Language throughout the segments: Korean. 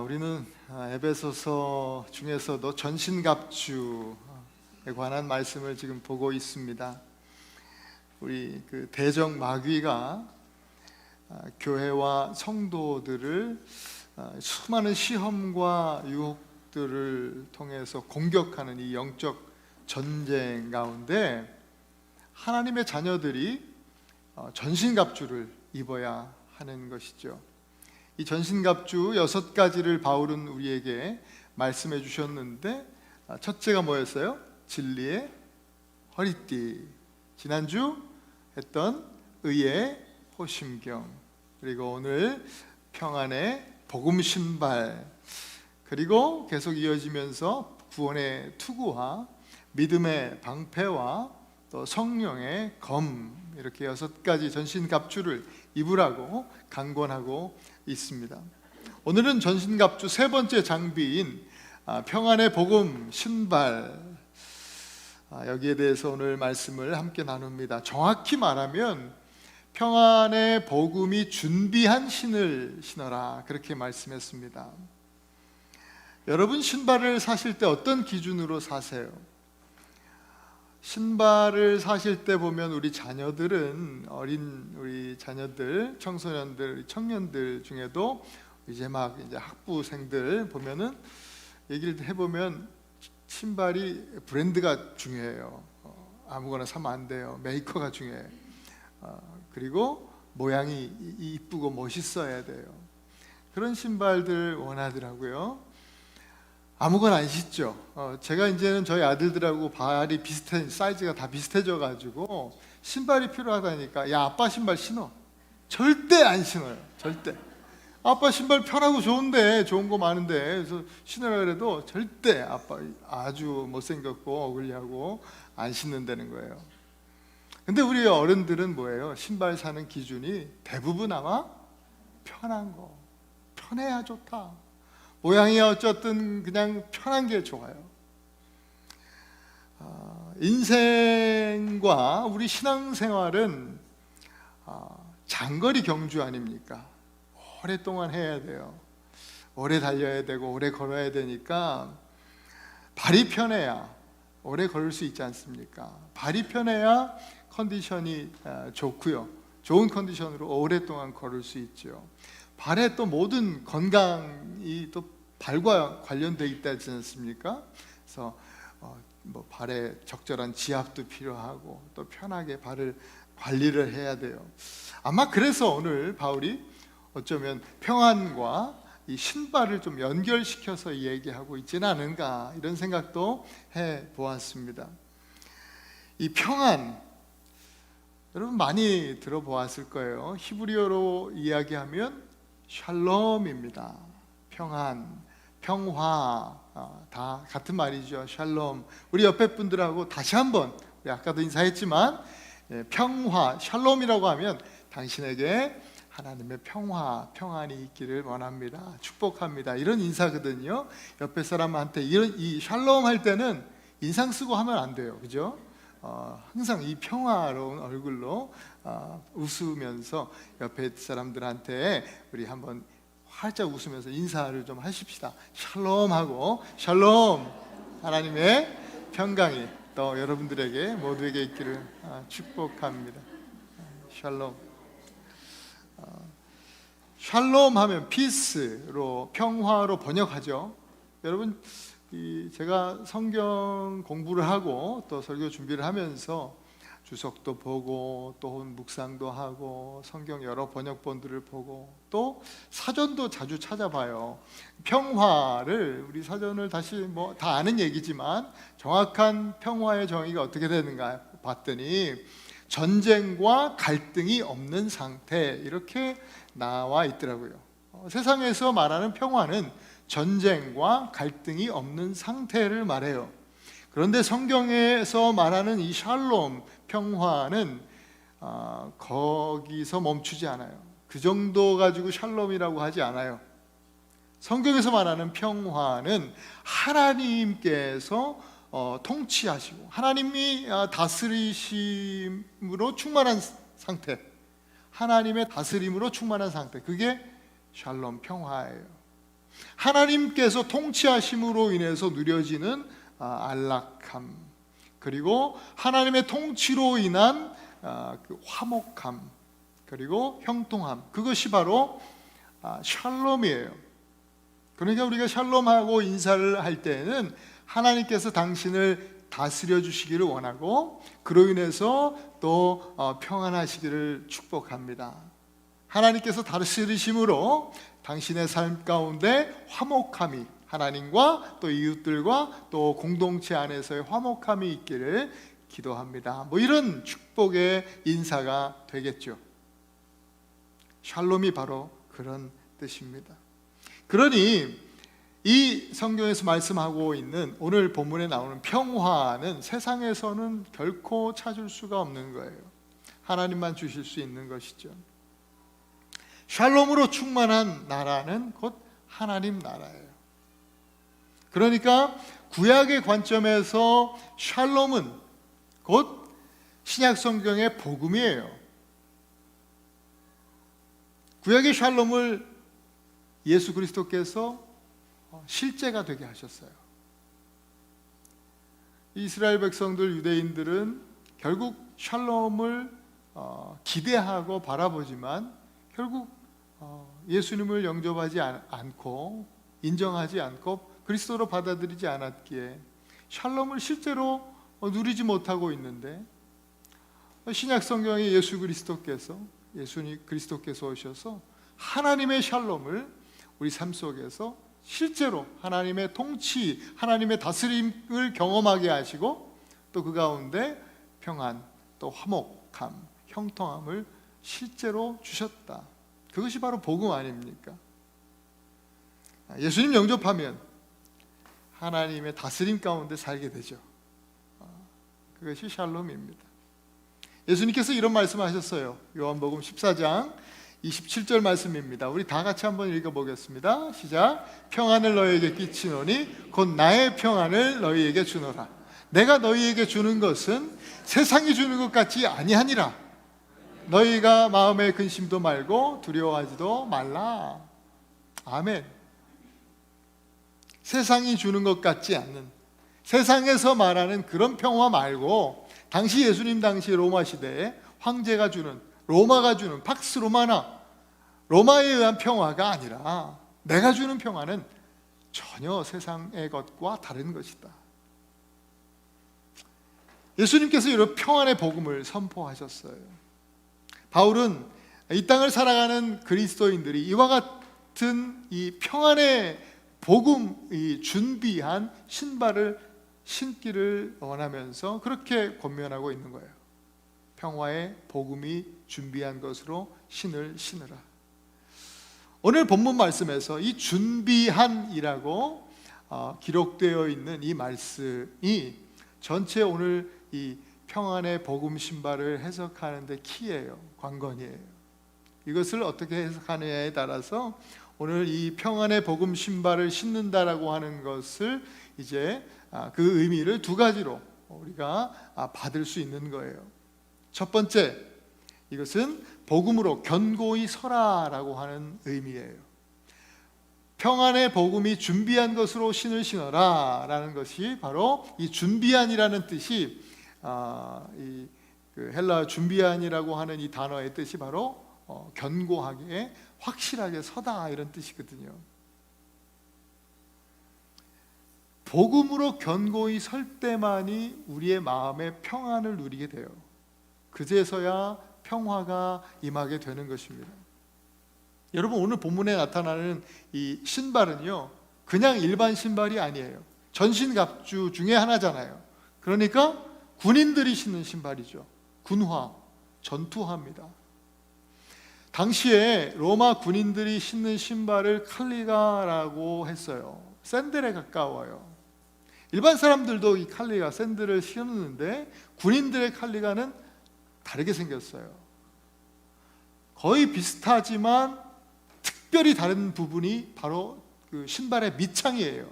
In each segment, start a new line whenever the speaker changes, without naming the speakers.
우리는 에베소서 중에서도 전신갑주에 관한 말씀을 지금 보고 있습니다. 우리 그 대적 마귀가 교회와 성도들을 수많은 시험과 유혹들을 통해서 공격하는 이 영적 전쟁 가운데 하나님의 자녀들이 전신갑주를 입어야 하는 것이죠. 이 전신갑주 6가지를 바울은 우리에게 말씀해 주셨는데, 첫째가 뭐였어요? 진리의 허리띠, 지난주 했던 의의 호심경, 그리고 오늘 평안의 복음 신발, 그리고 계속 이어지면서 구원의 투구와 믿음의 방패와 또 성령의 검, 이렇게 6가지 전신갑주를 입으라고 강권하고 있습니다. 오늘은 전신갑주 세 번째 장비인 평안의 복음 신발, 여기에 대해서 오늘 말씀을 함께 나눕니다. 정확히 말하면 평안의 복음이 준비한 신을 신어라, 그렇게 말씀했습니다. 여러분, 신발을 사실 때 어떤 기준으로 사세요? 신발을 사실 때 보면 우리 자녀들은, 우리 자녀들, 청소년들, 청년들 중에도 이제 학부생들 보면은 얘기를 해보면 신발이 브랜드가 중요해요. 아무거나 사면 안 돼요. 메이커가 중요해요. 그리고 모양이 이쁘고 멋있어야 돼요. 그런 신발들 원하더라고요. 아무거나 안 신죠. 제가 이제는 저희 아들들하고 발이 비슷해, 사이즈가 다 비슷해져 가지고 신발이 필요하다니까, 야, 아빠 신발 신어. 절대 안 신어요. 절대. 아빠 신발 편하고 좋은데, 좋은 거 많은데, 그래서 신으라 그래도 절대 아빠 아주 못생겼고 어글리하고 안 신는다는 거예요. 근데 우리 어른들은 뭐예요? 신발 사는 기준이 대부분 아마 편한 거, 편해야 좋다, 모양이 어쨌든 그냥 편한 게 좋아요. 인생과 우리 신앙생활은 장거리 경주 아닙니까? 오랫동안 해야 돼요. 오래 달려야 되고 오래 걸어야 되니까 발이 편해야 오래 걸을 수 있지 않습니까? 발이 편해야 컨디션이 좋고요, 좋은 컨디션으로 오랫동안 걸을 수 있죠. 발에 또 모든 건강이 또 발과 관련되어 있지 않습니까? 그래서 발에 적절한 지압도 필요하고 또 편하게 발을 관리를 해야 돼요. 아마 그래서 오늘 바울이 어쩌면 평안과 이 신발을 좀 연결시켜서 얘기하고 있지는 않은가, 이런 생각도 해보았습니다. 이 평안, 여러분 많이 들어보았을 거예요. 히브리어로 이야기하면 샬롬입니다. 평안, 평화, 다 같은 말이죠. 샬롬. 우리 옆에 분들하고 다시 한번, 우리 아까도 인사했지만, 평화, 샬롬이라고 하면 당신에게 하나님의 평화, 평안이 있기를 원합니다, 축복합니다, 이런 인사거든요. 옆에 사람한테 이 샬롬 할 때는 인상 쓰고 하면 안 돼요, 그죠? 항상 이 평화로운 얼굴로 웃으면서 옆에 사람들한테 우리 한번 활짝 웃으면서 인사를 좀 하십시다. 샬롬하고, 샬롬, 하나님의 평강이 또 여러분들에게 모두에게 있기를 축복합니다. 샬롬. 샬롬 하면 피스로, 평화로 번역하죠. 여러분, 제가 성경 공부를 하고 또 설교 준비를 하면서 주석도 보고 또 묵상도 하고 성경 여러 번역본들을 보고 또 사전도 자주 찾아봐요. 평화를, 우리 사전을 다시 다 아는 얘기지만 정확한 평화의 정의가 어떻게 되는가 봤더니 전쟁과 갈등이 없는 상태, 이렇게 나와 있더라고요. 세상에서 말하는 평화는 전쟁과 갈등이 없는 상태를 말해요. 그런데 성경에서 말하는 이 샬롬, 평화는 거기서 멈추지 않아요. 그 정도 가지고 샬롬이라고 하지 않아요. 성경에서 말하는 평화는 하나님께서 통치하시고 하나님이 다스리심으로 충만한 상태, 하나님의 다스림으로 충만한 상태, 그게 샬롬, 평화예요. 하나님께서 통치하심으로 인해서 누려지는 안락함, 그리고 하나님의 통치로 인한 그 화목함, 그리고 형통함, 그것이 바로 샬롬이에요. 그러니까 우리가 샬롬하고 인사를 할 때에는 하나님께서 당신을 다스려 주시기를 원하고 그로 인해서 또 평안하시기를 축복합니다. 하나님께서 다스리심으로 당신의 삶 가운데 화목함이, 하나님과 또 이웃들과 또 공동체 안에서의 화목함이 있기를 기도합니다. 이런 축복의 인사가 되겠죠. 샬롬이 바로 그런 뜻입니다. 그러니 이 성경에서 말씀하고 있는 오늘 본문에 나오는 평화는 세상에서는 결코 찾을 수가 없는 거예요. 하나님만 주실 수 있는 것이죠. 샬롬으로 충만한 나라는 곧 하나님 나라예요. 그러니까 구약의 관점에서 샬롬은 곧 신약 성경의 복음이에요. 구약의 샬롬을 예수 그리스도께서 실제가 되게 하셨어요. 이스라엘 백성들, 유대인들은 결국 샬롬을 기대하고 바라보지만 결국 예수님을 영접하지 않고 인정하지 않고 그리스도로 받아들이지 않았기에 샬롬을 실제로 누리지 못하고 있는데, 신약 성경에 예수님 그리스도께서 오셔서 하나님의 샬롬을 우리 삶 속에서 실제로 하나님의 통치, 하나님의 다스림을 경험하게 하시고 또 그 가운데 평안, 또 화목함, 형통함을 실제로 주셨다. 그것이 바로 복음 아닙니까? 예수님 영접하면 하나님의 다스림 가운데 살게 되죠. 그것이 샬롬입니다. 예수님께서 이런 말씀하셨어요. 요한복음 14장 27절 말씀입니다. 우리 다 같이 한번 읽어보겠습니다. 시작. 평안을 너희에게 끼치노니 곧 나의 평안을 너희에게 주노라. 내가 너희에게 주는 것은 세상이 주는 것 같지 아니하니라. 너희가 마음의 근심도 말고 두려워하지도 말라. 아멘. 세상이 주는 것 같지 않는, 세상에서 말하는 그런 평화 말고, 당시 예수님 당시 로마 시대에 황제가 주는, 로마가 주는 팍스 로마나 로마에 의한 평화가 아니라 내가 주는 평화는 전혀 세상의 것과 다른 것이다. 예수님께서 이런 평안의 복음을 선포하셨어요. 바울은 이 땅을 살아가는 그리스도인들이 이와 같은 이 평안의 복음이 준비한 신발을 신기를 원하면서 그렇게 권면하고 있는 거예요. 평화의 복음이 준비한 것으로 신을 신으라. 오늘 본문 말씀에서 이 준비한이라고 기록되어 있는 이 말씀이 전체 오늘 이 평안의 복음 신발을 해석하는 데 키예요. 관건이에요. 이것을 어떻게 해석하느냐에 따라서 오늘 이 평안의 복음 신발을 신는다라고 하는 것을 이제 그 의미를 두 가지로 우리가 받을 수 있는 거예요. 첫 번째, 이것은 복음으로 견고히 서라라고 하는 의미예요. 평안의 복음이 준비한 것으로 신을 신어라 라는 것이 바로 이 준비한이라는 뜻이 그 헬라 준비한이라고 하는 이 단어의 뜻이 바로 견고하게, 확실하게 서다 이런 뜻이거든요. 복음으로 견고히 설 때만이 우리의 마음의 평안을 누리게 돼요. 그제서야 평화가 임하게 되는 것입니다. 여러분, 오늘 본문에 나타나는 이 신발은요, 그냥 일반 신발이 아니에요. 전신갑주 중에 하나잖아요. 그러니까 군인들이 신는 신발이죠. 군화, 전투화입니다. 당시에 로마 군인들이 신는 신발을 칼리가라고 했어요. 샌들에 가까워요. 일반 사람들도 이 칼리가, 샌들을 신었는데 군인들의 칼리가는 다르게 생겼어요. 거의 비슷하지만 특별히 다른 부분이 바로 그 신발의 밑창이에요.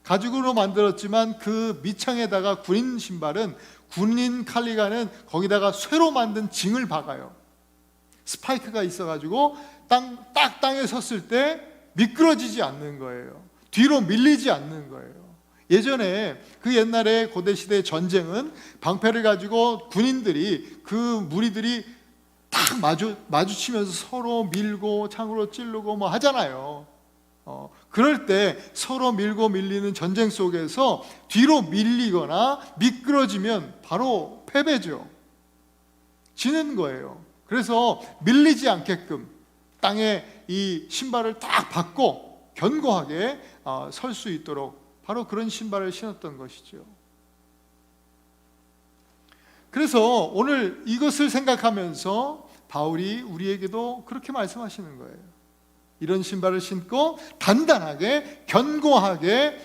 가죽으로 만들었지만 그 밑창에다가 군인 신발은, 군인 칼리가는 거기다가 쇠로 만든 징을 박아요. 스파이크가 있어가지고 땅에 섰을 때 미끄러지지 않는 거예요. 뒤로 밀리지 않는 거예요. 예전에 그 옛날에 고대 시대 전쟁은 방패를 가지고 군인들이 그 무리들이 딱 마주치면서 서로 밀고 창으로 찌르고 뭐 하잖아요. 그럴 때 서로 밀고 밀리는 전쟁 속에서 뒤로 밀리거나 미끄러지면 바로 패배죠. 지는 거예요. 그래서 밀리지 않게끔 땅에 이 신발을 딱 받고 견고하게 설 수 있도록 바로 그런 신발을 신었던 것이죠. 그래서 오늘 이것을 생각하면서 바울이 우리에게도 그렇게 말씀하시는 거예요. 이런 신발을 신고 단단하게 견고하게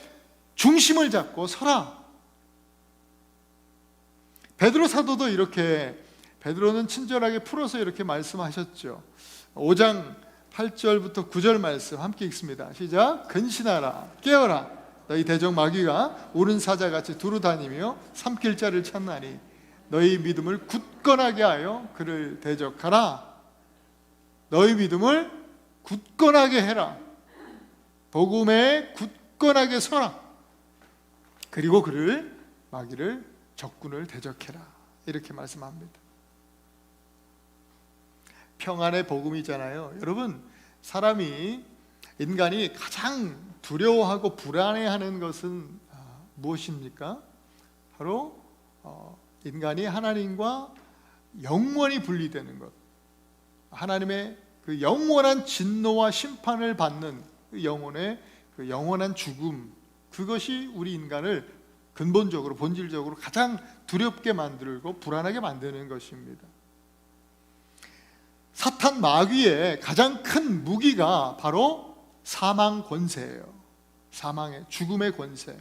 중심을 잡고 서라. 베드로 사도도 이렇게, 베드로는 친절하게 풀어서 이렇게 말씀하셨죠. 5장 8절부터 9절 말씀 함께 읽습니다. 시작. 근신하라, 깨어라. 너희 대적 마귀가 오른 사자같이 두루 다니며 삼킬 자를 찾나니 너희 믿음을 굳건하게 하여 그를 대적하라. 너희 믿음을 굳건하게 해라. 복음에 굳건하게 서라. 그리고 그를, 마귀를, 적군을 대적해라. 이렇게 말씀합니다. 평안의 복음이잖아요. 여러분, 인간이 가장 두려워하고 불안해하는 것은 무엇입니까? 바로 인간이 하나님과 영원히 분리되는 것, 하나님의 그 영원한 진노와 심판을 받는 그 영혼의 그 영원한 죽음, 그것이 우리 인간을 근본적으로 본질적으로 가장 두렵게 만들고 불안하게 만드는 것입니다. 사탄 마귀의 가장 큰 무기가 바로 사망 권세예요. 사망의, 죽음의 권세.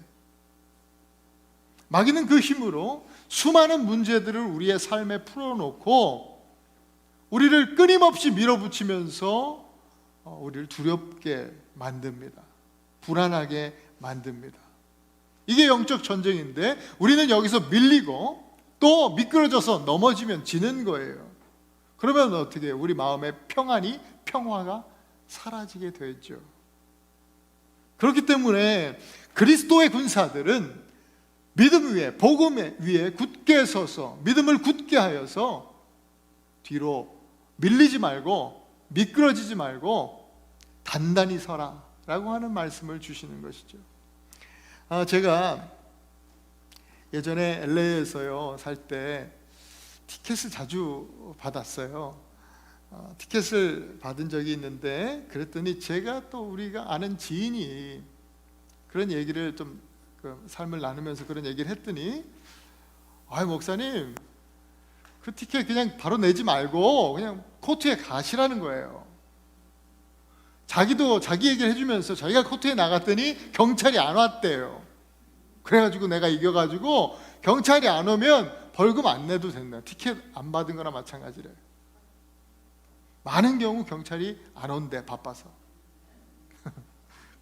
마귀는 그 힘으로 수많은 문제들을 우리의 삶에 풀어놓고 우리를 끊임없이 밀어붙이면서 우리를 두렵게 만듭니다. 불안하게 만듭니다. 이게 영적 전쟁인데 우리는 여기서 밀리고 또 미끄러져서 넘어지면 지는 거예요. 그러면 어떻게 해요? 우리 마음의 평안이, 평화가 사라지게 되죠. 그렇기 때문에 그리스도의 군사들은 믿음 위에, 복음 위에 굳게 서서 믿음을 굳게 하여서 뒤로 밀리지 말고 미끄러지지 말고 단단히 서라 라고 하는 말씀을 주시는 것이죠. 제가 예전에 LA에서요 살 때 티켓을 자주 받았어요. 티켓을 받은 적이 있는데 그랬더니 제가 또 우리가 아는 지인이 그런 얘기를 좀 삶을 나누면서 그런 얘기를 했더니 목사님 그 티켓 그냥 바로 내지 말고 그냥 코트에 가시라는 거예요. 자기도 자기 얘기를 해주면서 자기가 코트에 나갔더니 경찰이 안 왔대요. 그래가지고 내가 이겨가지고 경찰이 안 오면 벌금 안 내도 된다. 티켓 안 받은 거나 마찬가지래요. 많은 경우 경찰이 안 온대, 바빠서.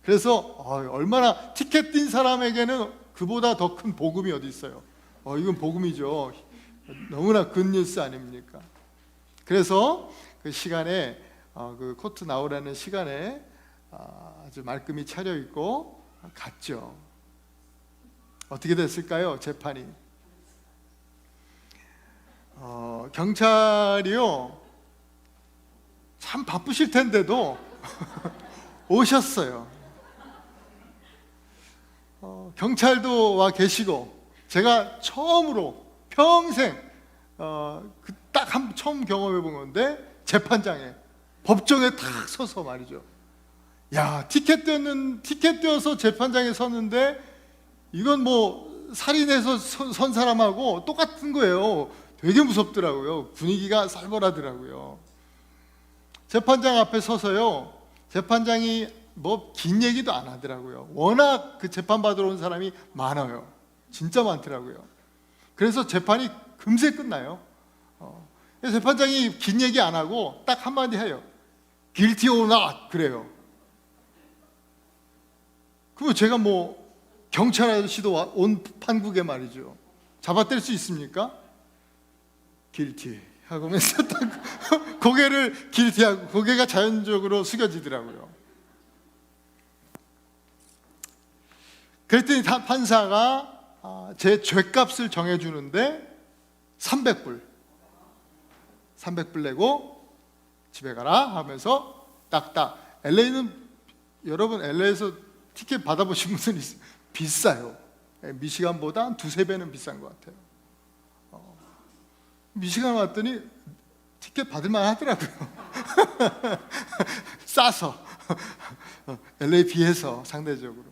그래서 얼마나 티켓 띈 사람에게는 그보다 더 큰 복음이 어디 있어요. 이건 복음이죠. 너무나 굿뉴스 아닙니까? 그래서 그 시간에 그 코트 나오라는 시간에 아주 말끔히 차려입고 갔죠. 어떻게 됐을까요? 재판이 경찰이요 참 바쁘실 텐데도 오셨어요. 경찰도 와 계시고 제가 처음으로 평생 처음 경험해 본 건데 재판장에 법정에 탁 서서 말이죠. 야, 티켓 떼어서 재판장에 섰는데 이건 뭐 살인해서 선 사람하고 똑같은 거예요. 되게 무섭더라고요. 분위기가 살벌하더라고요. 재판장 앞에 서서요. 재판장이 뭐 긴 얘기도 안 하더라고요. 워낙 그 재판 받으러 온 사람이 많아요. 진짜 많더라고요. 그래서 재판이 금세 끝나요. 재판장이 긴 얘기 안 하고 딱 한마디 해요. Guilty or not 그래요. 그럼 제가 뭐 경찰 아저씨도 온 판국에 말이죠. 잡아뗄 수 있습니까? Guilty 하면서 딱 고개를 guilty하고 고개가 자연적으로 숙여지더라고요. 그랬더니 판사가 제 죄값을 정해주는데 300불 내고 집에 가라 하면서 딱딱. 여러분 LA에서 티켓 받아보신 분은 있어요. 비싸요. 미시간보다 한 두세 배는 비싼 것 같아요. 미시간 왔더니 티켓 받을만 하더라고요. 싸서 LA 비해서 상대적으로.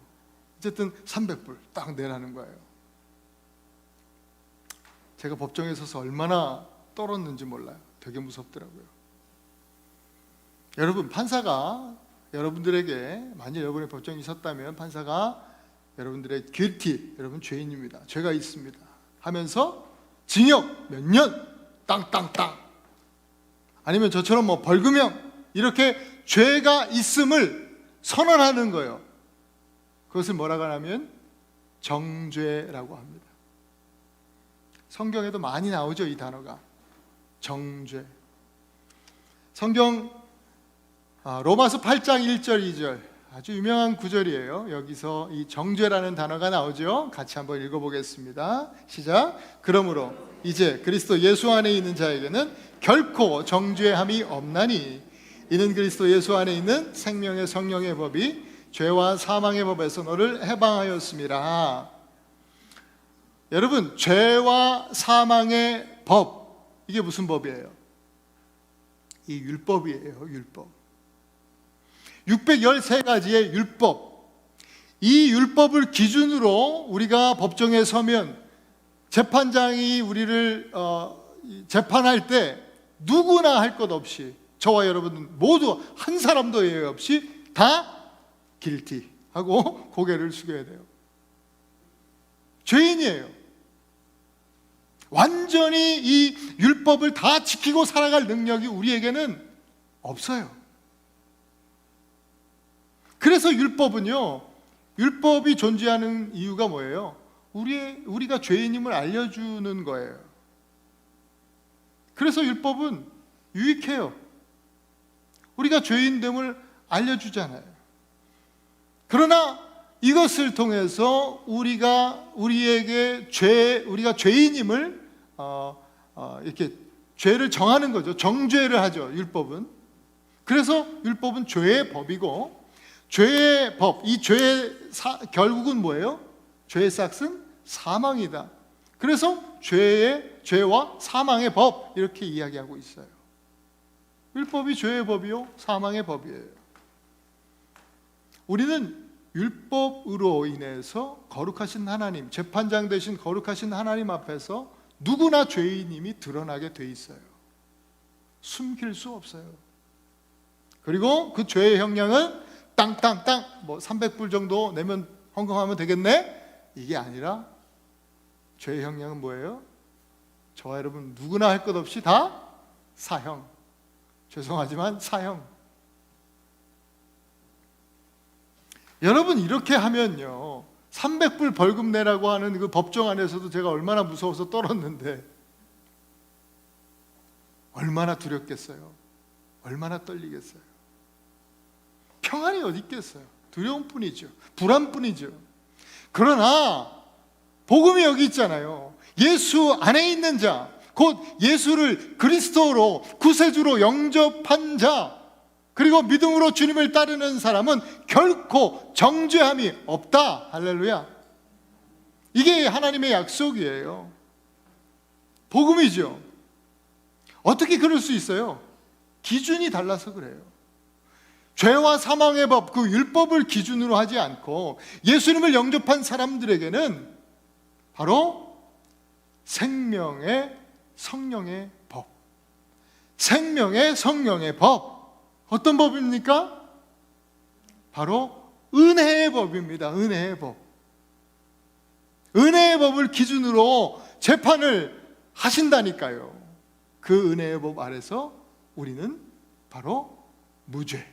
어쨌든 300불 딱 내라는 거예요. 제가 법정에 서서 얼마나 떨었는지 몰라요. 되게 무섭더라고요. 여러분, 판사가 여러분들에게, 만일 여러분의 법정에 있었다면 판사가 여러분들의 guilty, 여러분 죄인입니다, 죄가 있습니다 하면서 징역 몇 년 땅땅땅, 아니면 저처럼 뭐 벌금형, 이렇게 죄가 있음을 선언하는 거예요. 그것을 뭐라고 하냐면 정죄라고 합니다. 성경에도 많이 나오죠, 이 단어가. 정죄. 성경 로마서 8장 1절 2절 아주 유명한 구절이에요. 여기서 이 정죄라는 단어가 나오죠. 같이 한번 읽어보겠습니다. 시작. 그러므로 이제 그리스도 예수 안에 있는 자에게는 결코 정죄함이 없나니 이는 그리스도 예수 안에 있는 생명의 성령의 법이 죄와 사망의 법에서 너를 해방하였습니다. 여러분, 죄와 사망의 법, 이게 무슨 법이에요? 이 율법이에요. 율법. 613가지의 율법. 이 율법을 기준으로 우리가 법정에 서면 재판장이 우리를 재판할 때 누구나 할 것 없이, 저와 여러분 모두 한 사람도 예외 없이 다 guilty 하고 고개를 숙여야 돼요. 죄인이에요. 완전히 이 율법을 다 지키고 살아갈 능력이 우리에게는 없어요. 그래서 율법이 존재하는 이유가 뭐예요? 우리가 죄인임을 알려주는 거예요. 그래서 율법은 유익해요. 우리가 죄인됨을 알려주잖아요. 그러나 이것을 통해서 우리가 죄인임을 이렇게 죄를 정하는 거죠. 정죄를 하죠, 율법은. 그래서 율법은 죄의 법이고, 죄의 법, 이 죄의 결국은 뭐예요? 죄의 싹은 사망이다. 그래서 죄와 사망의 법, 이렇게 이야기하고 있어요. 율법이 죄의 법이요, 사망의 법이에요. 우리는 율법으로 인해서 거룩하신 하나님, 재판장 되신 거룩하신 하나님 앞에서 누구나 죄인임이 드러나게 돼 있어요. 숨길 수 없어요. 그리고 그 죄의 형량은 땅땅땅, 뭐 300불 정도 내면 헌금하면 되겠네? 이게 아니라 죄의 형량은 뭐예요? 저와 여러분 누구나 할 것 없이 다 사형. 죄송하지만 사형. 여러분, 이렇게 하면요, 300불 벌금 내라고 하는 그 법정 안에서도 제가 얼마나 무서워서 떨었는데, 얼마나 두렵겠어요? 얼마나 떨리겠어요? 평안이 어디 있겠어요? 두려움뿐이죠. 불안뿐이죠. 그러나 복음이 여기 있잖아요. 예수 안에 있는 자, 곧 예수를 그리스도로 구세주로 영접한 자, 그리고 믿음으로 주님을 따르는 사람은 결코 정죄함이 없다. 할렐루야. 이게 하나님의 약속이에요. 복음이죠. 어떻게 그럴 수 있어요? 기준이 달라서 그래요. 죄와 사망의 법, 그 율법을 기준으로 하지 않고 예수님을 영접한 사람들에게는 바로 생명의 성령의 법, 생명의 성령의 법. 어떤 법입니까? 바로 은혜의 법입니다. 은혜의 법. 은혜의 법을 기준으로 재판을 하신다니까요. 그 은혜의 법 아래서 우리는 바로 무죄,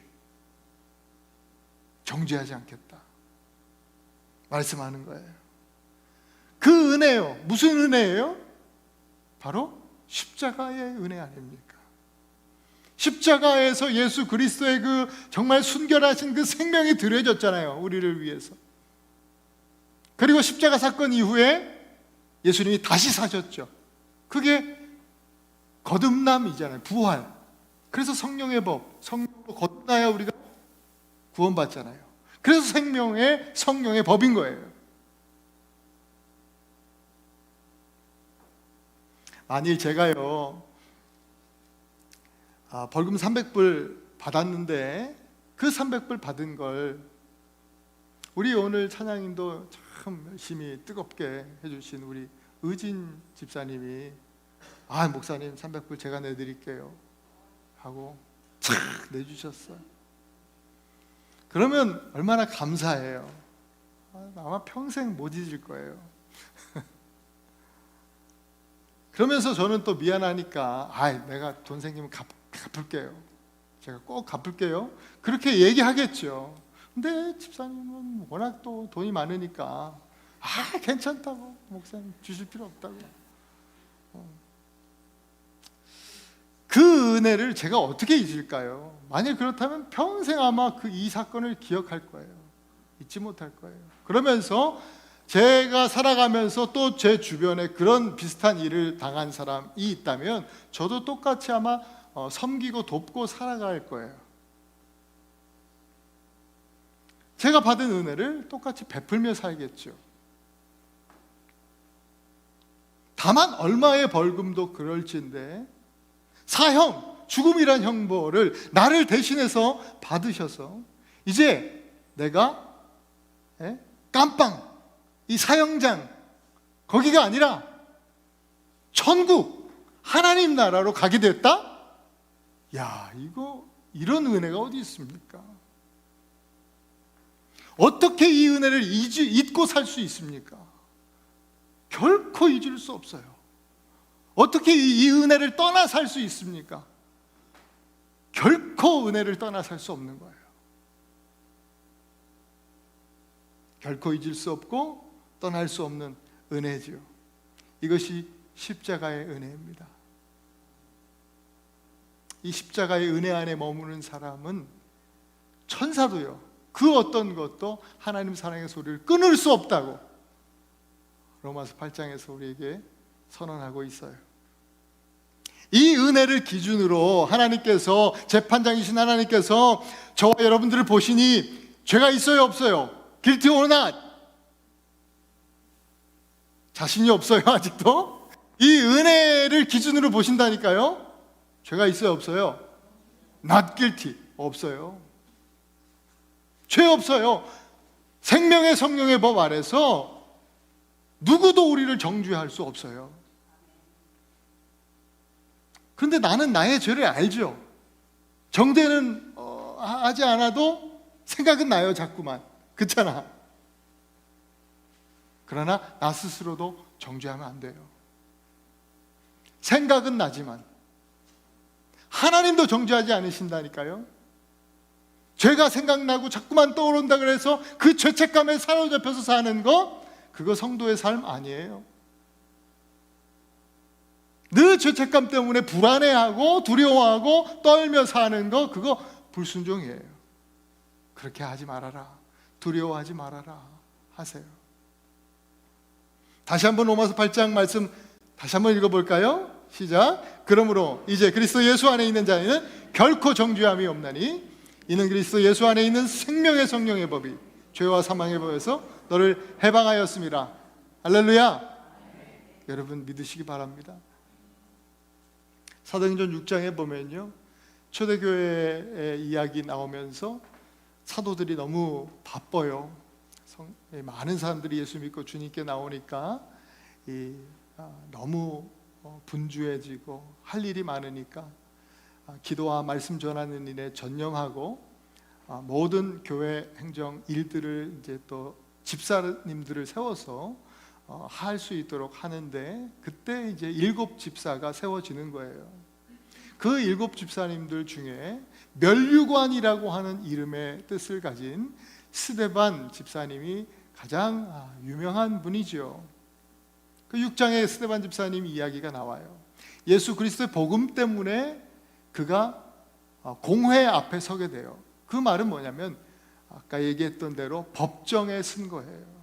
정죄하지 않겠다 말씀하는 거예요. 그 은혜요, 무슨 은혜예요? 바로 십자가의 은혜 아닙니까? 십자가에서 예수 그리스도의 그 정말 순결하신 그 생명이 드려졌잖아요, 우리를 위해서. 그리고 십자가 사건 이후에 예수님이 다시 사셨죠. 그게 거듭남이잖아요. 부활. 그래서 성령의 법, 성령으로 거듭나야 우리가 구원받잖아요. 그래서 생명의 성령의 법인 거예요. 만일 제가요 벌금 300불 받았는데 그 300불 받은 걸 우리 오늘 찬양인도 참 열심히 뜨겁게 해주신 우리 의진 집사님이 목사님 300불 제가 내드릴게요 하고 착 내주셨어요. 그러면 얼마나 감사해요. 아마 평생 못 잊을 거예요. 그러면서 저는 또 미안하니까 내가 돈 생기면 갚을게요. 제가 꼭 갚을게요. 그렇게 얘기하겠죠. 근데 집사님은 워낙 또 돈이 많으니까 괜찮다고, 목사님 주실 필요 없다고. 그 은혜를 제가 어떻게 잊을까요? 만약 그렇다면 평생 아마 이 사건을 기억할 거예요. 잊지 못할 거예요. 그러면서 제가 살아가면서 또 제 주변에 그런 비슷한 일을 당한 사람이 있다면 저도 똑같이 아마 섬기고 돕고 살아갈 거예요. 제가 받은 은혜를 똑같이 베풀며 살겠죠. 다만 얼마의 벌금도 그럴진데 사형, 죽음이란 형벌을 나를 대신해서 받으셔서 이제 내가 깜빵, 이 사형장 거기가 아니라 천국, 하나님 나라로 가게 됐다? 이런 은혜가 어디 있습니까? 어떻게 이 은혜를 잊고 살 수 있습니까? 결코 잊을 수 없어요. 어떻게 이 은혜를 떠나 살 수 있습니까? 결코 은혜를 떠나 살 수 없는 거예요. 결코 잊을 수 없고 떠날 수 없는 은혜지요. 이것이 십자가의 은혜입니다. 이 십자가의 은혜 안에 머무는 사람은 천사도요, 그 어떤 것도 하나님 사랑의 소리를 끊을 수 없다고 로마서 8장에서 우리에게 선언하고 있어요. 이 은혜를 기준으로 하나님께서, 재판장이신 하나님께서 저와 여러분들을 보시니 죄가 있어요, 없어요? Guilty or not? 자신이 없어요, 아직도? 이 은혜를 기준으로 보신다니까요. 죄가 있어요, 없어요? Not guilty. 없어요. 죄 없어요. 생명의 성령의 법 아래서 누구도 우리를 정죄할 수 없어요. 그런데 나는 나의 죄를 알죠. 정죄는 하지 않아도 생각은 나요, 자꾸만. 그렇잖아. 그러나 나 스스로도 정죄하면 안 돼요. 생각은 나지만 하나님도 정죄하지 않으신다니까요. 죄가 생각나고 자꾸만 떠오른다 그래서 그 죄책감에 사로잡혀서 사는 거, 그거 성도의 삶 아니에요. 늘 죄책감 때문에 불안해하고 두려워하고 떨며 사는 거, 그거 불순종이에요. 그렇게 하지 말아라. 두려워하지 말아라 하세요. 다시 한번 로마서 8장 말씀 다시 한번 읽어볼까요? 시작. 그러므로 이제 그리스도 예수 안에 있는 자에는 결코 정죄함이 없나니 이는 그리스도 예수 안에 있는 생명의 성령의 법이 죄와 사망의 법에서 너를 해방하였습니다. 할렐루야. 여러분 믿으시기 바랍니다. 사도행전 6장에 보면요, 초대교회의 이야기 나오면서 사도들이 너무 바빠요. 많은 사람들이 예수 믿고 주님께 나오니까 너무 분주해지고 할 일이 많으니까 기도와 말씀 전하는 일에 전념하고 모든 교회 행정 일들을 이제 또 집사님들을 세워서 할 수 있도록 하는데, 그때 이제 7 집사가 세워지는 거예요. 그 7 집사님들 중에 멸류관이라고 하는 이름의 뜻을 가진 스데반 집사님이 가장 유명한 분이죠. 그 6장에 스데반 집사님 이야기가 나와요. 예수 그리스도의 복음 때문에 그가 공회 앞에 서게 돼요. 그 말은 뭐냐면 아까 얘기했던 대로 법정에 쓴 거예요.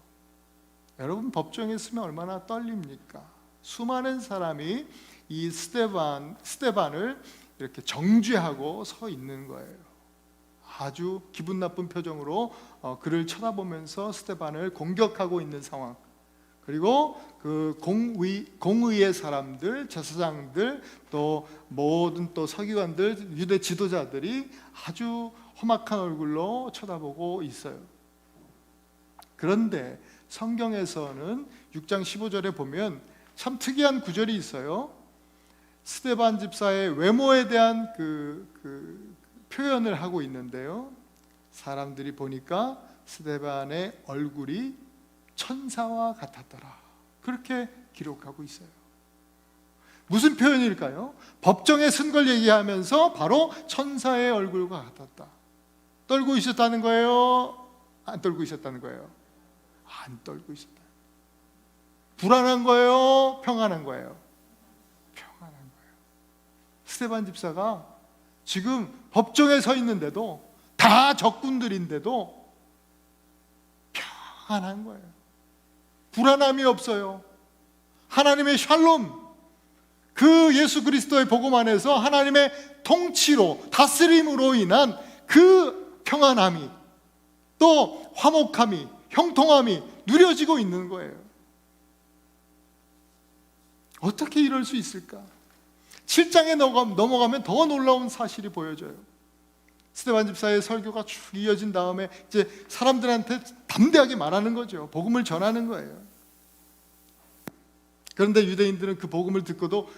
여러분 법정에 있으면 얼마나 떨립니까? 수많은 사람이 이 스데반을 이렇게 정죄하고 서 있는 거예요. 아주 기분 나쁜 표정으로 그를 쳐다보면서 스데반을 공격하고 있는 상황. 그리고 그 공의의 사람들, 제사장들, 또 모든 또 서기관들, 유대 지도자들이 아주 험악한 얼굴로 쳐다보고 있어요. 그런데 성경에서는 6장 15절에 보면 참 특이한 구절이 있어요. 스데반 집사의 외모에 대한 그 표현을 하고 있는데요. 사람들이 보니까 스데반의 얼굴이 천사와 같았더라. 그렇게 기록하고 있어요. 무슨 표현일까요? 법정에 쓴 걸 얘기하면서 바로 천사의 얼굴과 같았다. 떨고 있었다는 거예요? 안 떨고 있었다는 거예요? 안 떨고 있었다. 불안한 거예요? 평안한 거예요? 평안한 거예요. 스데반 집사가 지금 법정에 서 있는데도, 다 적군들인데도 평안한 거예요. 불안함이 없어요. 하나님의 샬롬, 그 예수 그리스도의 복음 안에서 하나님의 통치로, 다스림으로 인한 그 평안함이, 또 화목함이, 형통함이 누려지고 있는 거예요. 어떻게 이럴 수 있을까? 7장에 넘어가면 더 놀라운 사실이 보여져요. 스데반 집사의 설교가 쭉 이어진 다음에 이제 사람들한테 담대하게 말하는 거죠. 복음을 전하는 거예요. 그런데 유대인들은 그 복음을 듣고도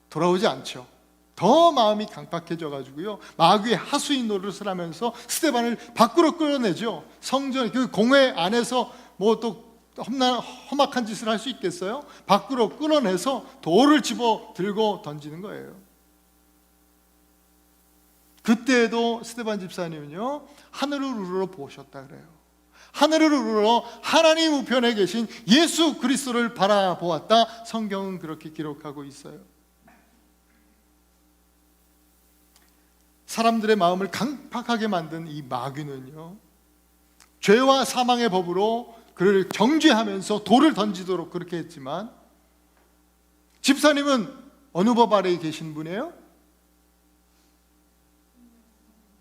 돌아오지 않죠. 더 마음이 강팍해져 가지고요, 마귀의 하수인 노릇을 하면서 스데반을 밖으로 끌어내죠. 성전 그 공회 안에서 뭐 또 험악한 짓을 할 수 있겠어요? 밖으로 끌어내서 돌을 집어 들고 던지는 거예요. 그때에도 스데반 집사님은요, 하늘을 우러러 보셨다 그래요. 하늘을 우러러 하나님 우편에 계신 예수 그리스도를 바라보았다. 성경은 그렇게 기록하고 있어요. 사람들의 마음을 강팍하게 만든 이 마귀는요, 죄와 사망의 법으로 그를 정죄하면서 돌을 던지도록 그렇게 했지만, 집사님은 어느 법 아래에 계신 분이에요?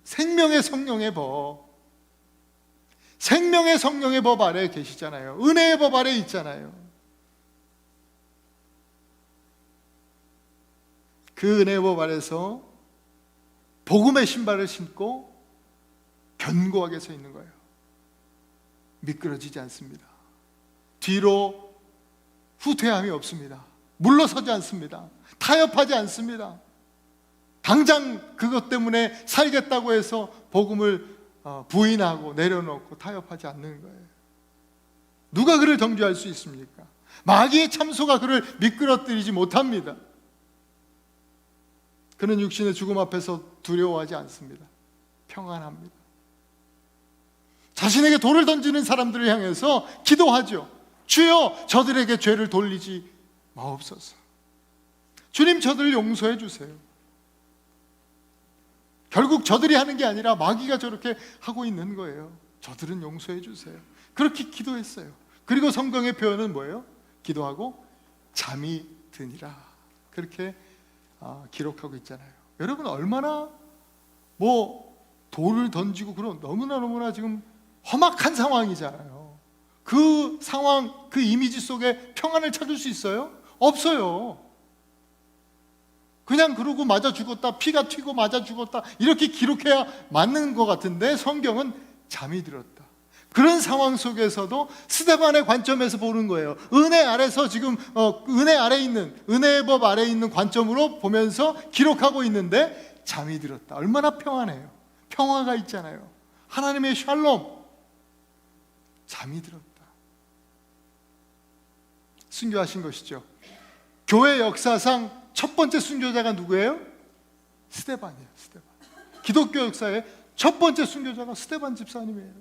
생명의 성령의 법, 생명의 성령의 법 아래에 계시잖아요. 은혜의 법 아래에 있잖아요. 그 은혜의 법 아래서 복음의 신발을 신고 견고하게 서 있는 거예요. 미끄러지지 않습니다. 뒤로 후퇴함이 없습니다. 물러서지 않습니다. 타협하지 않습니다. 당장 그것 때문에 살겠다고 해서 복음을 부인하고 내려놓고 타협하지 않는 거예요. 누가 그를 정죄할 수 있습니까? 마귀의 참소가 그를 미끄러뜨리지 못합니다. 그는 육신의 죽음 앞에서 두려워하지 않습니다. 평안합니다. 자신에게 돌을 던지는 사람들을 향해서 기도하죠. 주여, 저들에게 죄를 돌리지 마옵소서. 주님, 저들을 용서해 주세요. 결국 저들이 하는 게 아니라 마귀가 저렇게 하고 있는 거예요. 저들은 용서해 주세요. 그렇게 기도했어요. 그리고 성경의 표현은 뭐예요? 기도하고 잠이 드니라. 그렇게 기록하고 있잖아요. 여러분, 얼마나 돌을 던지고 그런 너무나 지금 험악한 상황이잖아요. 그 상황, 그 이미지 속에 평안을 찾을 수 있어요? 없어요. 그냥 그러고 맞아 죽었다, 피가 튀고 맞아 죽었다, 이렇게 기록해야 맞는 것 같은데 성경은 잠이 들었다. 그런 상황 속에서도 스데반의 관점에서 보는 거예요. 은혜 아래서 지금 은혜 아래 있는, 은혜의 법 아래 있는 관점으로 보면서 기록하고 있는데 잠이 들었다. 얼마나 평안해요. 평화가 있잖아요. 하나님의 샬롬. 잠이 들었다. 순교하신 것이죠. 교회 역사상 첫 번째 순교자가 누구예요? 스데반이에요. 스데반. 기독교 역사의 첫 번째 순교자가 스데반 집사님이에요.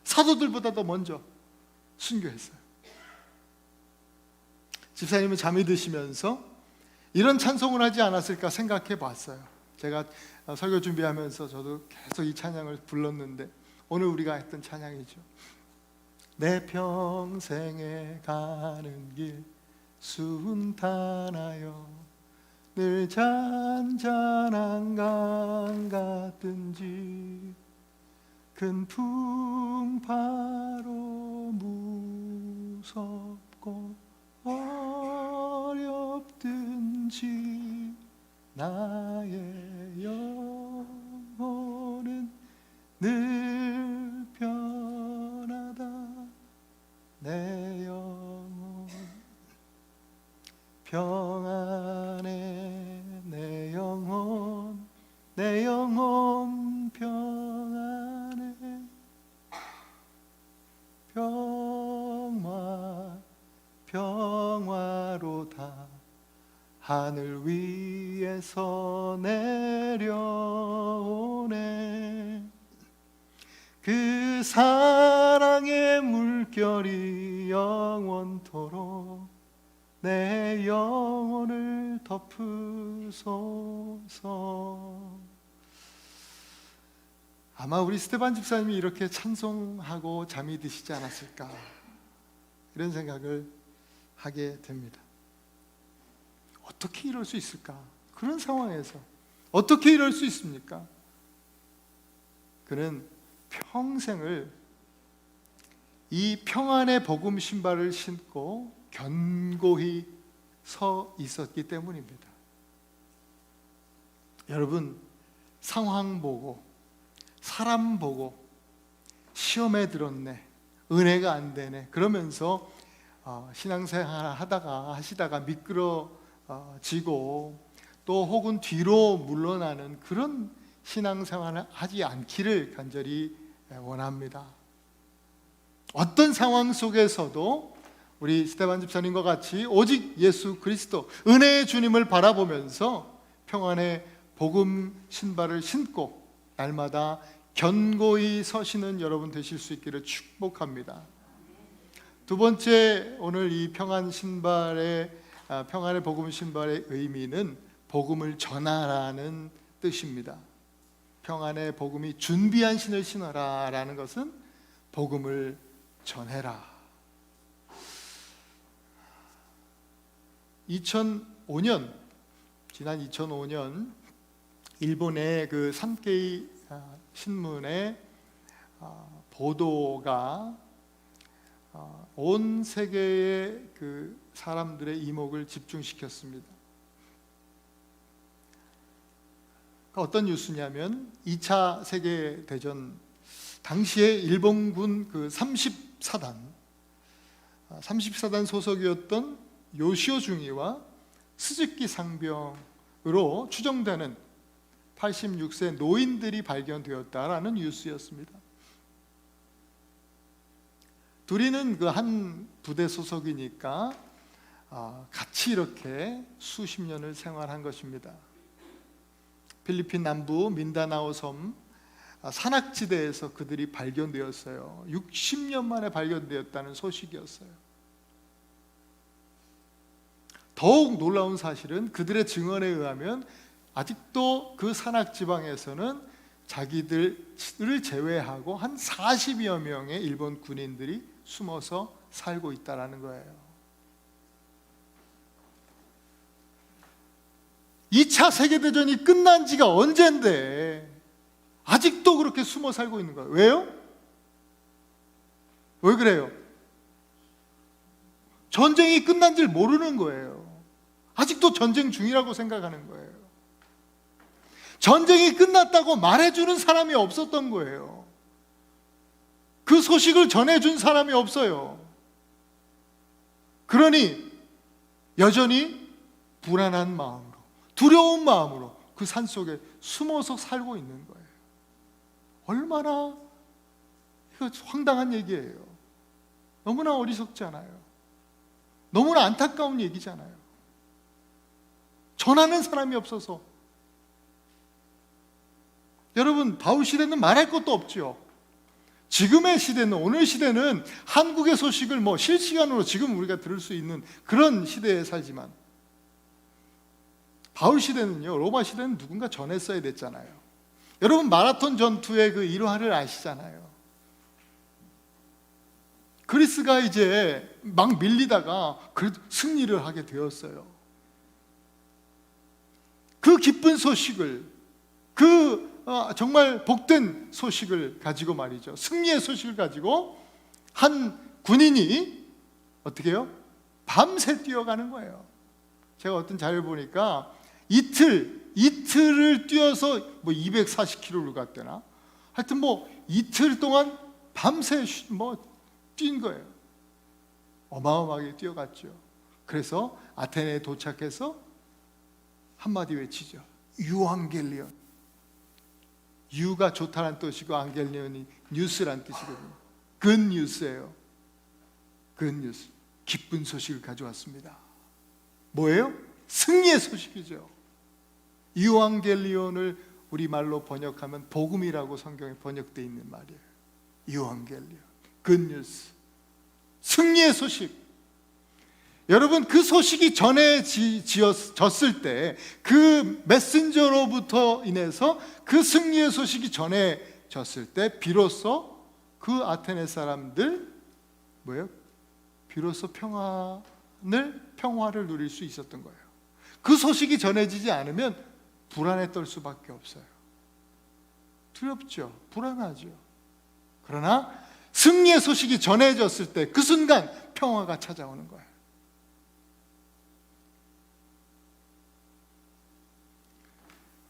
사도들보다 더 먼저 순교했어요. 집사님은 잠이 드시면서 이런 찬송을 하지 않았을까 생각해 봤어요. 제가 설교 준비하면서 저도 계속 이 찬양을 불렀는데 오늘 우리가 했던 찬양이죠. 내 평생에 가는 길 순탄하여 늘 잔잔한 강 같든지 큰 풍파로 무섭고 어렵든지 나의 영혼은 늘 편하다. 내 영혼 평안해. 내 영혼 평안해. 평화로다. 하늘 위에서 내려오네. 그 사랑의 물결이 영원토록 내 영혼을 덮으소서. 아마 우리 스테반 집사님이 이렇게 찬송하고 잠이 드시지 않았을까, 이런 생각을 하게 됩니다. 어떻게 이럴 수 있을까? 그런 상황에서 어떻게 이럴 수 있습니까? 그는 평생을 이 평안의 복음 신발을 신고 견고히 서 있었기 때문입니다. 여러분, 상황 보고 사람 보고 시험에 들었네, 은혜가 안 되네, 그러면서 신앙생활 하시다가 미끄러지고 또 혹은 뒤로 물러나는 그런 신앙생활을 하지 않기를 간절히 원합니다. 어떤 상황 속에서도 우리 스테반 집사님과 같이 오직 예수 그리스도 은혜의 주님을 바라보면서 평안의 복음 신발을 신고 날마다 견고히 서시는 여러분 되실 수 있기를 축복합니다. 두 번째, 오늘 이 평안의 복음 신발의 의미는 복음을 전하라는 뜻입니다. 평안의 복음이 준비한 신을 신어라 라는 것은 복음을 전해라. 2005년, 지난 2005년 일본의 그 산케이 신문의 보도가 온 세계의 그 사람들의 이목을 집중시켰습니다. 어떤 뉴스냐면 2차 세계대전 당시에 일본군 그 30사단 소속이었던 요시오 중위와 스즈키 상병으로 추정되는 86세 노인들이 발견되었다라는 뉴스였습니다. 둘이는 그 한 부대 소속이니까 같이 이렇게 수십 년을 생활한 것입니다. 필리핀 남부 민다나오 섬 산악지대에서 그들이 발견되었어요. 60년 만에 발견되었다는 소식이었어요. 더욱 놀라운 사실은 그들의 증언에 의하면 아직도 그 산악지방에서는 자기들을 제외하고 한 40여 명의 일본 군인들이 숨어서 살고 있다는 거예요. 2차 세계대전이 끝난 지가 언젠데 아직도 그렇게 숨어 살고 있는 거예요. 왜요? 왜 그래요? 전쟁이 끝난 줄 모르는 거예요. 아직도 전쟁 중이라고 생각하는 거예요. 전쟁이 끝났다고 말해주는 사람이 없었던 거예요. 그 소식을 전해준 사람이 없어요. 그러니 여전히 불안한 마음으로, 두려운 마음으로 그 산속에 숨어서 살고 있는 거예요. 얼마나 이거 황당한 얘기예요. 너무나 어리석지 않아요? 너무나 안타까운 얘기잖아요. 전하는 사람이 없어서. 여러분, 바울 시대는 말할 것도 없죠. 지금의 시대는, 오늘 시대는 한국의 소식을 실시간으로 지금 우리가 들을 수 있는 그런 시대에 살지만, 바울 시대는요, 로마 시대는 누군가 전했어야 됐잖아요. 여러분, 마라톤 전투의 그 일화를 아시잖아요. 그 그리스가 이제 막 밀리다가 그래도 승리를 하게 되었어요. 그 기쁜 소식을, 정말 복된 소식을 가지고 말이죠, 승리의 소식을 가지고 한 군인이 어떻게 해요? 밤새 뛰어가는 거예요. 제가 어떤 자료를 보니까 이틀을 뛰어서 뭐 240km를 갔대나, 하여튼 뭐 이틀 동안 밤새 뛴 거예요. 어마어마하게 뛰어갔죠. 그래서 아테네에 도착해서 한마디 외치죠. 유앙겔리온. 유가 좋다는 뜻이고 앙겔리온이 뉴스란 뜻이거든요. 굿뉴스예요. 굿뉴스. 기쁜 소식을 가져왔습니다. 뭐예요? 승리의 소식이죠. 유앙겔리온을 우리말로 번역하면 복음이라고 성경에 번역되어 있는 말이에요. 유앙겔리온. 굿뉴스. 승리의 소식. 여러분, 그 소식이 전해졌을 때, 그 메신저로부터 인해서 그 승리의 소식이 전해졌을 때 비로소 그 아테네 사람들 뭐예요? 비로소 평화를 누릴 수 있었던 거예요. 그 소식이 전해지지 않으면 불안에 떨 수밖에 없어요. 두렵죠. 불안하죠. 그러나 승리의 소식이 전해졌을 때 그 순간 평화가 찾아오는 거예요.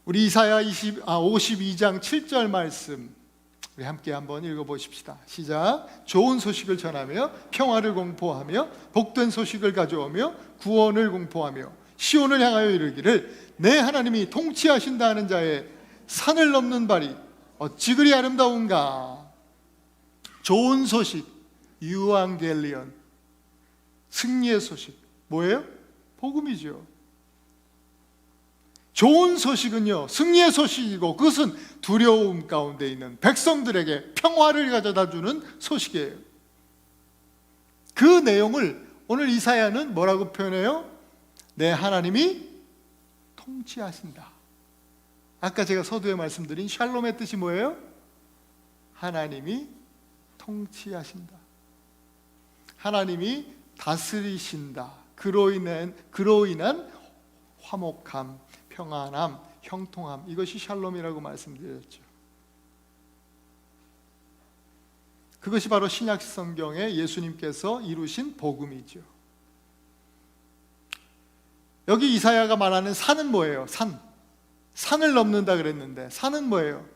우리 이사야 52장 7절 말씀 우리 함께 한번 읽어보십시다. 시작. 좋은 소식을 전하며 평화를 공포하며 복된 소식을 가져오며 구원을 공포하며 시온을 향하여 이르기를 내 하나님이 통치하신다 하는 자의 산을 넘는 발이 어찌 그리 아름다운가. 좋은 소식, 유앙겔리온, 승리의 소식, 뭐예요? 복음이죠. 좋은 소식은요, 승리의 소식이고 그것은 두려움 가운데 있는 백성들에게 평화를 가져다주는 소식이에요. 그 내용을 오늘 이사야는 뭐라고 표현해요? 내 하나님이 통치하신다. 아까 제가 서두에 말씀드린 샬롬의 뜻이 뭐예요? 하나님이 통치하신다. 하나님이 다스리신다. 그로 인한 화목함, 평안함, 형통함, 이것이 샬롬이라고 말씀드렸죠. 그것이 바로 신약 성경에 예수님께서 이루신 복음이죠. 여기 이사야가 말하는 산은 뭐예요? 산을 넘는다 그랬는데 산은 뭐예요?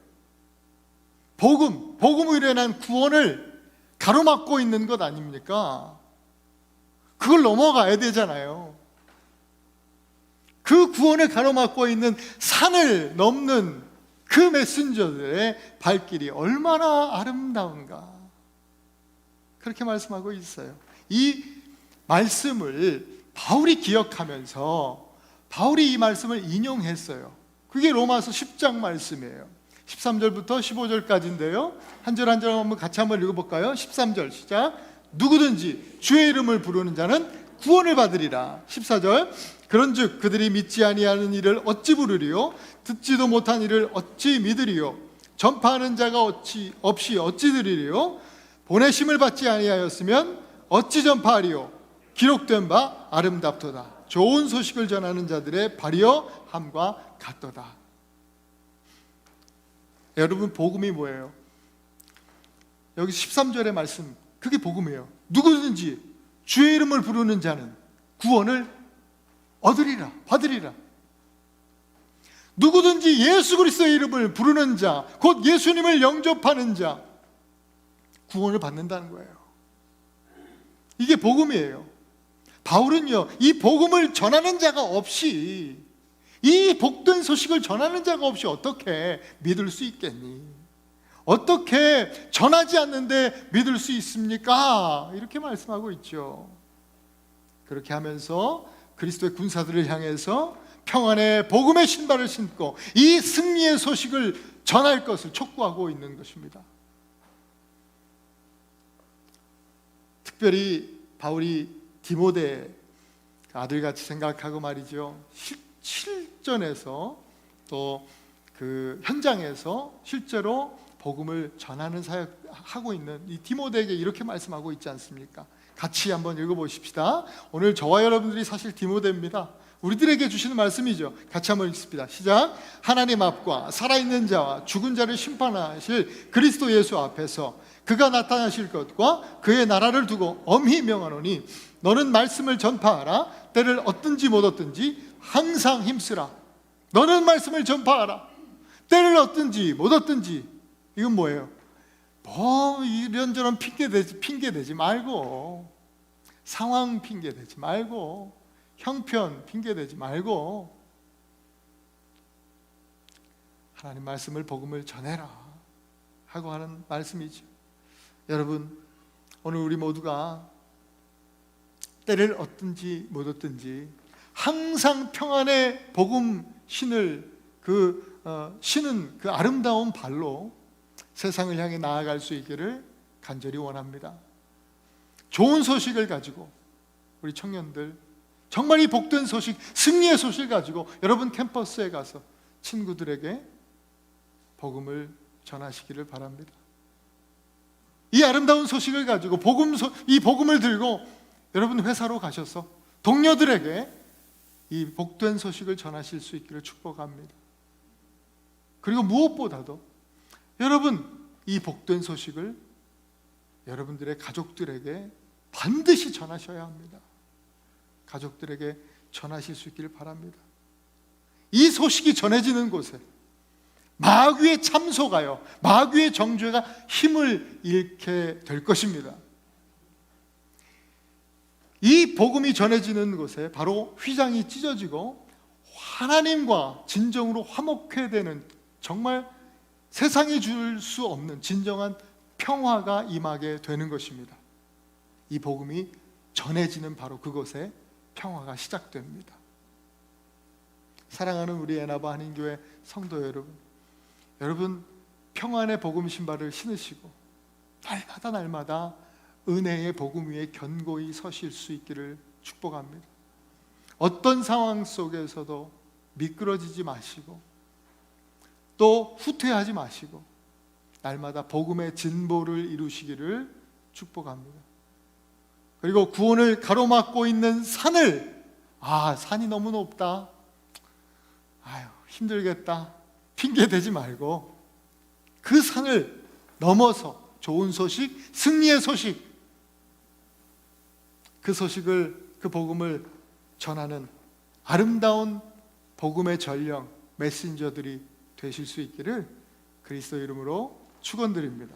복음으로 인한 구원을 가로막고 있는 것 아닙니까? 그걸 넘어가야 되잖아요. 그 구원을 가로막고 있는 산을 넘는 그 메신저들의 발길이 얼마나 아름다운가, 그렇게 말씀하고 있어요. 이 말씀을 바울이 기억하면서 바울이 이 말씀을 인용했어요. 그게 로마서 10장 말씀이에요. 13절부터 15절까지인데요 한 절 한 절 한번 같이 한번 읽어볼까요? 13절 시작. 누구든지 주의 이름을 부르는 자는 구원을 받으리라. 14절. 그런즉 그들이 믿지 아니하는 이를 어찌 부르리요? 듣지도 못한 이를 어찌 믿으리요? 전파하는 자가 없이 어찌 들으리요? 보내심을 받지 아니하였으면 어찌 전파하리요? 기록된 바 아름답도다. 좋은 소식을 전하는 자들의 발이여 함과 같도다. 여러분, 복음이 뭐예요? 여기 13절의 말씀, 그게 복음이에요. 누구든지 주의 이름을 부르는 자는 구원을 얻으리라, 받으리라. 누구든지 예수 그리스도의 이름을 부르는 자, 곧 예수님을 영접하는 자, 구원을 받는다는 거예요. 이게 복음이에요. 바울은요, 이 복음을 전하는 자가 없이, 이 복된 소식을 전하는 자가 없이 어떻게 믿을 수 있겠니? 어떻게 전하지 않는데 믿을 수 있습니까? 이렇게 말씀하고 있죠. 그렇게 하면서 그리스도의 군사들을 향해서 평안의 복음의 신발을 신고 이 승리의 소식을 전할 것을 촉구하고 있는 것입니다. 특별히 바울이 디모데 아들같이 생각하고 말이죠, 실전에서 또 그 현장에서 실제로 복음을 전하는 사역 하고 있는 이 디모데에게 이렇게 말씀하고 있지 않습니까? 같이 한번 읽어보십시다. 오늘 저와 여러분들이 사실 디모데입니다. 우리들에게 주시는 말씀이죠. 같이 한번 읽습니다. 시작. 하나님 앞과 살아있는 자와 죽은 자를 심판하실 그리스도 예수 앞에서 그가 나타나실 것과 그의 나라를 두고 엄히 명하노니 너는 말씀을 전파하라. 때를 얻든지 못 얻든지 항상 힘쓰라. 너는 말씀을 전파하라. 때를 얻든지 못 얻든지. 이건 뭐예요? 뭐 이런저런 핑계대지 말고, 상황 핑계대지 말고, 형편 핑계대지 말고 하나님 말씀을, 복음을 전해라 하고 하는 말씀이죠. 여러분, 오늘 우리 모두가 때를 얻든지 못 얻든지 항상 평안의 복음 신을 신은 그 아름다운 발로 세상을 향해 나아갈 수 있기를 간절히 원합니다. 좋은 소식을 가지고 우리 청년들, 정말 이 복된 소식, 승리의 소식을 가지고 여러분 캠퍼스에 가서 친구들에게 복음을 전하시기를 바랍니다. 이 아름다운 소식을 가지고 이 복음을 들고 여러분 회사로 가셔서 동료들에게 이 복된 소식을 전하실 수 있기를 축복합니다. 그리고 무엇보다도 여러분, 이 복된 소식을 여러분들의 가족들에게 반드시 전하셔야 합니다. 가족들에게 전하실 수 있기를 바랍니다. 이 소식이 전해지는 곳에 마귀의 참소가요, 마귀의 정죄가 힘을 잃게 될 것입니다. 이 복음이 전해지는 곳에 바로 휘장이 찢어지고 하나님과 진정으로 화목해야 되는, 정말 세상이 줄 수 없는 진정한 평화가 임하게 되는 것입니다. 이 복음이 전해지는 바로 그곳에 평화가 시작됩니다. 사랑하는 우리 에나바 한인교회 성도 여러분, 평안의 복음 신발을 신으시고 날마다 은혜의 복음 위에 견고히 서실 수 있기를 축복합니다. 어떤 상황 속에서도 미끄러지지 마시고 또 후퇴하지 마시고 날마다 복음의 진보를 이루시기를 축복합니다. 그리고 구원을 가로막고 있는 산을, 산이 너무 높다, 힘들겠다 핑계 대지 말고 그 산을 넘어서 좋은 소식, 승리의 소식, 그 복음을 전하는 아름다운 복음의 전령, 메신저들이 되실 수 있기를 그리스도 이름으로 축원드립니다.